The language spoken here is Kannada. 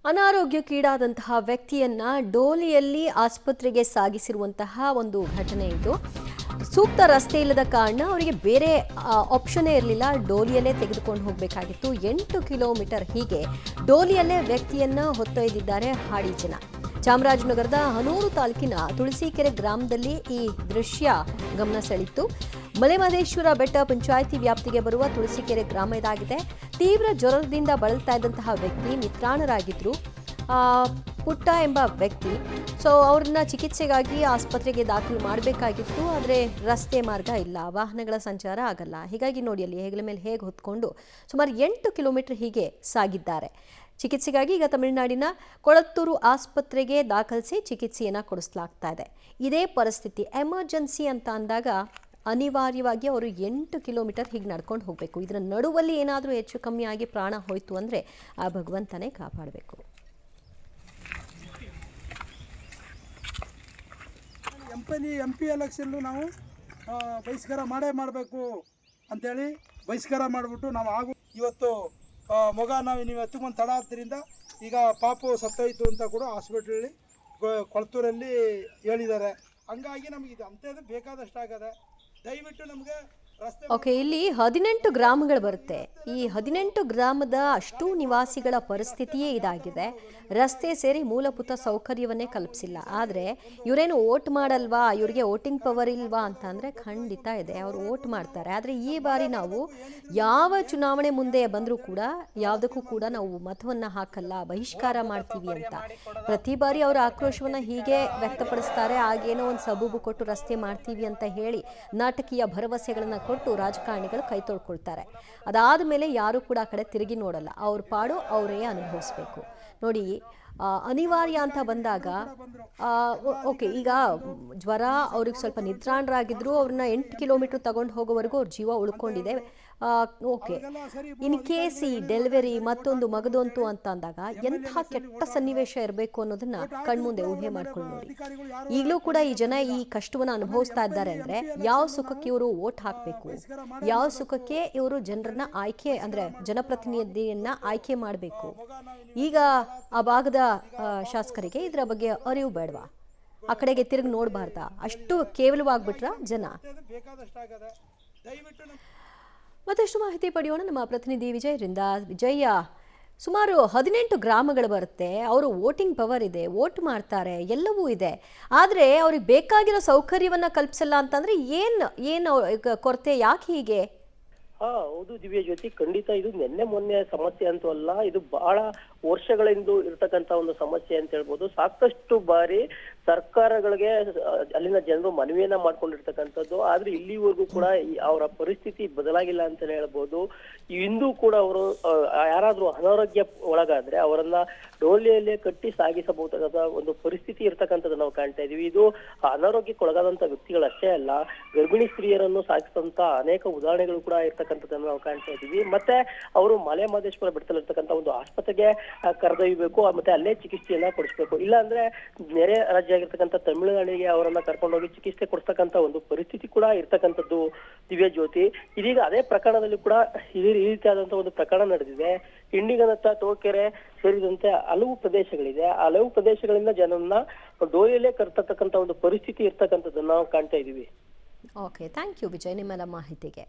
ಅನಾರೋಗ್ಯಕ್ಕೀಡಾದಂತಹ ವ್ಯಕ್ತಿಯನ್ನ ಡೋಲಿಯಲ್ಲಿ ಆಸ್ಪತ್ರೆಗೆ ಸಾಗಿಸಿರುವಂತಹ ಒಂದು ಘಟನೆ ಇದು. ಸೂಕ್ತ ರಸ್ತೆ ಇಲ್ಲದ ಕಾರಣ ಅವರಿಗೆ ಬೇರೆ ಆಪ್ಷನ್ನೇ ಇರಲಿಲ್ಲ, ಡೋಲಿಯಲ್ಲೇ ತೆಗೆದುಕೊಂಡು ಹೋಗಬೇಕಾಗಿತ್ತು. 8 ಕಿಲೋಮೀಟರ್ ಹೀಗೆ ಡೋಲಿಯಲ್ಲೇ ವ್ಯಕ್ತಿಯನ್ನ ಹೊತ್ತೊಯ್ದಿದ್ದಾರೆ ಹಾಡಿ ಜನ. ಚಾಮರಾಜನಗರದ ಹನೂರು ತಾಲೂಕಿನ ತುಳಸೀಕೆರೆ ಗ್ರಾಮದಲ್ಲಿ ಈ ದೃಶ್ಯ ಗಮನ ಸೆಳೆಯಿತು. ಮಲೆಮಹದೇಶ್ವರ ಬೆಟ್ಟ ಪಂಚಾಯಿತಿ ವ್ಯಾಪ್ತಿಗೆ ಬರುವ ತುಳಸೀಕೆರೆ ಗ್ರಾಮ ಇದಾಗಿದೆ. ತೀವ್ರ ಜ್ವರದಿಂದ ಬಳಲ್ತಾ ಇದ್ದಂತಹ ವ್ಯಕ್ತಿ ನಿತ್ರಾಣರಾಗಿದ್ರು. ಪುಟ್ಟ ಎಂಬ ವ್ಯಕ್ತಿ. ಸೊ ಅವ್ರನ್ನ ಚಿಕಿತ್ಸೆಗಾಗಿ ಆಸ್ಪತ್ರೆಗೆ ದಾಖಲು ಮಾಡಬೇಕಾಗಿತ್ತು. ಆದರೆ ರಸ್ತೆ ಮಾರ್ಗ ಇಲ್ಲ, ವಾಹನಗಳ ಸಂಚಾರ ಆಗಲ್ಲ. ಹೀಗಾಗಿ ನೋಡಿ ಅಲ್ಲಿ ಹೆಗಲ ಮೇಲೆ ಹೇಗೆ ಹೊತ್ಕೊಂಡು ಸುಮಾರು 8 ಕಿಲೋಮೀಟರ್ ಹೀಗೆ ಸಾಗಿದ್ದಾರೆ. ಚಿಕಿತ್ಸೆಗಾಗಿ ಈಗ ತಮಿಳುನಾಡಿನ ಕೊಳತ್ತೂರು ಆಸ್ಪತ್ರೆಗೆ ದಾಖಲಿಸಿ ಚಿಕಿತ್ಸೆಯನ್ನು ಕೊಡಿಸಲಾಗ್ತಾ ಇದೆ. ಇದೇ ಪರಿಸ್ಥಿತಿ, ಎಮರ್ಜೆನ್ಸಿ ಅಂತ ಅಂದಾಗ ಅನಿವಾರ್ಯವಾಗಿ ಅವರು 8 ಕಿಲೋಮೀಟರ್ ಹೀಗೆ ನಡ್ಕೊಂಡು ಹೋಗಬೇಕು. ಇದರ ನಡುವಲ್ಲಿ ಏನಾದರೂ ಹೆಚ್ಚು ಕಮ್ಮಿ ಆಗಿ ಪ್ರಾಣ ಹೋಯಿತು ಅಂದರೆ ಆ ಭಗವಂತನೇ ಕಾಪಾಡಬೇಕು. MP ಎಲೆಕ್ಷನ್ನು ನಾವು ಬಹಿಷ್ಕಾರ ಮಾಡಬೇಕು ಅಂತೇಳಿ ಬಹಿಷ್ಕಾರ ಮಾಡಿಬಿಟ್ಟು ನಾವು ಇವತ್ತು ನಾವು ನೀವು ಎತ್ತುಕೊಂಡು ತಡ ಆದ್ದರಿಂದ ಈಗ ಪಾಪು ಸತ್ತೋಯ್ತು ಅಂತ ಕೂಡ ಹಾಸ್ಪಿಟ್ಲಲ್ಲಿ ಕೊಳತೂರಲ್ಲಿ ಹೇಳಿದ್ದಾರೆ. ಹಂಗಾಗಿ ನಮಗೆ ಇದು ಅಂಥದ್ದು ಬೇಕಾದಷ್ಟು ಆಗದೆ. ದಯವಿಟ್ಟು ನಮಗೆ ಓಕೆ, ಇಲ್ಲಿ 18 ಗ್ರಾಮಗಳು ಬರುತ್ತೆ. ಈ 18 ಗ್ರಾಮದ ಅಷ್ಟು ನಿವಾಸಿಗಳ ಪರಿಸ್ಥಿತಿಯೇ ಇದಾಗಿದೆ. ರಸ್ತೆ ಸೇರಿ ಮೂಲಭೂತ ಸೌಕರ್ಯವನ್ನೇ ಕಲ್ಪಿಸಿಲ್ಲ. ಆದರೆ ಇವರೇನು ವೋಟ್ ಮಾಡಲ್ವಾ, ಇವರಿಗೆ ವೋಟಿಂಗ್ ಪವರ್ ಇಲ್ವಾ ಅಂತ ಅಂದರೆ ಖಂಡಿತ ಇದೆ, ಅವರು ವೋಟ್ ಮಾಡ್ತಾರೆ. ಆದರೆ ಈ ಬಾರಿ ನಾವು ಯಾವ ಚುನಾವಣೆ ಮುಂದೆ ಬಂದರೂ ಕೂಡ ಯಾವುದಕ್ಕೂ ಕೂಡ ನಾವು ಮತವನ್ನು ಹಾಕಲ್ಲ, ಬಹಿಷ್ಕಾರ ಮಾಡ್ತೀವಿ ಅಂತ ಪ್ರತಿ ಬಾರಿ ಅವರ ಆಕ್ರೋಶವನ್ನು ಹೀಗೆ ವ್ಯಕ್ತಪಡಿಸ್ತಾರೆ. ಆಗೇನೋ ಒಂದು ಸಬೂಬು ಕೊಟ್ಟು ರಸ್ತೆ ಮಾಡ್ತೀವಿ ಅಂತ ಹೇಳಿ ನಾಟಕೀಯ ಭರವಸೆಗಳನ್ನು ಕೊಟ್ಟು ರಾಜಕಾರಣಿಗಳು ಕೈ ತೊಳ್ಕೊಳ್ತಾರೆ. ಅದಾದ ಮೇಲೆ ಯಾರು ಕೂಡ ಆ ಕಡೆ ತಿರುಗಿ ನೋಡಲ್ಲ. ಅವ್ರ ಪಾಡು ಅವರೇ ಅನುಭವಿಸ್ಬೇಕು. ನೋಡಿ, ಅನಿವಾರ್ಯ ಅಂತ ಬಂದಾಗ ಓಕೆ, ಈಗ ಜ್ವರ, ಅವ್ರಿಗೆ ಸ್ವಲ್ಪ ನಿದ್ರಾಣರಾಗಿದ್ರು, ಅವ್ರನ್ನ 8 ಕಿಲೋಮೀಟರ್ ತಗೊಂಡು ಹೋಗೋವರೆಗೂ ಅವ್ರ ಜೀವ ಉಳ್ಕೊಂಡಿದೆ. ಓಕೆ, ಇನ್ ಕೇಸ್ ಈ ಡೆಲಿವರಿ ಮತ್ತೊಂದು ಮಗದೊಂತು ಅಂತ ಅಂದಾಗ ಎಂಥ ಕೆಟ್ಟ ಸನ್ನಿವೇಶ ಇರಬೇಕು ಅನ್ನೋದನ್ನ ಕಣ್ಮುಂದೆ ಊಹೆ ಮಾಡ್ಕೊಂಡು ನೋಡಿ. ಈಗಲೂ ಕೂಡ ಈ ಜನ ಈ ಕಷ್ಟವನ್ನು ಅನುಭವಿಸ್ತಾ ಇದ್ದಾರೆ ಅಂದ್ರೆ ಯಾವ ಸುಖಕ್ಕೆ ಇವರು ವೋಟ್ ಹಾಕಬೇಕು, ಯಾವ ಸುಖಕ್ಕೆ ಇವರು ಜನರನ್ನ ಆಯ್ಕೆ ಅಂದ್ರೆ ಜನಪ್ರತಿನಿಧಿಯನ್ನ ಆಯ್ಕೆ ಮಾಡಬೇಕು. ಈಗ ಆ ಭಾಗದ ಶಾಸಕರಿಗೆ ಇದರ ಬಗ್ಗೆ ಅರಿವು ಬೇಡವಾ? ಆ ಕಡೆಗೆ ತಿರುಗಿ ನೋಡಬಾರ್ದಾ? ಅಷ್ಟು ಕೇವಲವಾಗ್ಬಿಟ್ರ ಜನ? ಮತ್ತಷ್ಟು ಮಾಹಿತಿ ಪಡೆಯೋಣ ನಮ್ಮ ಪ್ರತಿನಿಧಿ ವಿಜಯರಿಂದ. ವಿಜಯ, ಸುಮಾರು 18 ಗ್ರಾಮಗಳು ಬರುತ್ತೆ. ಅವರು ವೋಟಿಂಗ್ ಪವರ್ ಇದೆ, ವೋಟ್ ಮಾಡ್ತಾರೆ, ಎಲ್ಲವೂ ಇದೆ. ಆದರೆ ಅವ್ರಿಗೆ ಬೇಕಾಗಿರೋ ಸೌಕರ್ಯವನ್ನು ಕಲ್ಪಿಸಲ್ಲ ಅಂತಂದ್ರೆ ಏನು ಕೊರತೆ, ಯಾಕೆ ಹೀಗೆ? ಹೌದು ದಿವ್ಯ ಜ್ಯೋತಿ, ಖಂಡಿತ ಇದು ನಿನ್ನೆ ಮೊನ್ನೆ ಸಮಸ್ಯೆ ಅಂತೂ ಅಲ್ಲ. ಇದು ಬಹಳ ವರ್ಷಗಳಿಂದ ಇರ್ತಕ್ಕಂತ ಒಂದು ಸಮಸ್ಯೆ ಅಂತ ಹೇಳ್ಬೋದು. ಸಾಕಷ್ಟು ಬಾರಿ ಸರ್ಕಾರಗಳಿಗೆ ಅಲ್ಲಿನ ಜನರು ಮನವಿಯನ್ನ ಮಾಡ್ಕೊಂಡಿರ್ತಕ್ಕಂಥದ್ದು. ಆದ್ರೆ ಇಲ್ಲಿವರೆಗೂ ಕೂಡ ಅವರ ಪರಿಸ್ಥಿತಿ ಬದಲಾಗಿಲ್ಲ ಅಂತಾನೆ ಹೇಳ್ಬೋದು. ಇಂದು ಕೂಡ ಅವರು ಯಾರಾದ್ರೂ ಅನಾರೋಗ್ಯ ಒಳಗಾದ್ರೆ ಅವರನ್ನ ಡೋಲಿಯಲ್ಲೇ ಕಟ್ಟಿ ಸಾಗಿಸಬಹುದಾದ ಒಂದು ಪರಿಸ್ಥಿತಿ ಇರ್ತಕ್ಕಂಥದ್ದು ನಾವು ಕಾಣ್ತಾ ಇದೀವಿ. ಇದು ಅನಾರೋಗ್ಯಕ್ಕೆ ಒಳಗಾದಂತ ವ್ಯಕ್ತಿಗಳಷ್ಟೇ ಅಲ್ಲ, ಗರ್ಭಿಣಿ ಸ್ತ್ರೀಯರನ್ನು ಸಾಗಿಸಿದಂತ ಅನೇಕ ಉದಾಹರಣೆಗಳು ಕೂಡ ಇರ್ತಕ್ಕಂಥದ್ದನ್ನು ನಾವು ಕಾಣ್ತಾ ಇದೀವಿ. ಮತ್ತೆ ಅವರು ಮಲೆಮಹದೇಶ್ವರ ಬೆಟ್ಟದಲ್ಲಿರ್ತಕ್ಕಂಥ ಒಂದು ಆಸ್ಪತ್ರೆಗೆ ಕರೆದೊಯ್ಯಬೇಕು, ಮತ್ತೆ ಅಲ್ಲೇ ಚಿಕಿತ್ಸೆಯನ್ನ ಕೊಡಿಸ್ಬೇಕು. ಇಲ್ಲ ಅಂದ್ರೆ ನೆರೆ ರಾಜ್ಯ ಆಗಿರ್ತಕ್ಕಂಥ ತಮಿಳುನಾಡಿಗೆ ಅವರನ್ನ ಕರ್ಕೊಂಡೋಗಿ ಚಿಕಿತ್ಸೆ ಕೊಡಿಸ್ತಕ್ಕಂಥ ಒಂದು ಪರಿಸ್ಥಿತಿ ಕೂಡ ಇರ್ತಕ್ಕಂಥದ್ದು ದಿವ್ಯ ಜ್ಯೋತಿ. ಇದೀಗ ಅದೇ ಪ್ರಕರಣದಲ್ಲಿ ಕೂಡ ಈ ರೀತಿಯಾದಂತಹ ಒಂದು ಪ್ರಕರಣ ನಡೆದಿದೆ. ಇಂಡಿಗನತ್ತ, ತೋಕೆರೆ ಸೇರಿದಂತೆ ಹಲವು ಪ್ರದೇಶಗಳಿದೆ. ಆ ಹಲವು ಪ್ರದೇಶಗಳಿಂದ ಜನರನ್ನ ಡೋಲಿಯಲ್ಲೇ ಕರ್ತಕ್ಕಂಥ ಒಂದು ಪರಿಸ್ಥಿತಿ ಇರ್ತಕ್ಕಂಥದ್ದನ್ನ ನಾವು ಕಾಣ್ತಾ ಇದೀವಿ. ಓಕೆ, ಥ್ಯಾಂಕ್ ಯು ವಿಜಯ್ ನಿಮ್ಮೆಲ್ಲ ಮಾಹಿತಿಗೆ.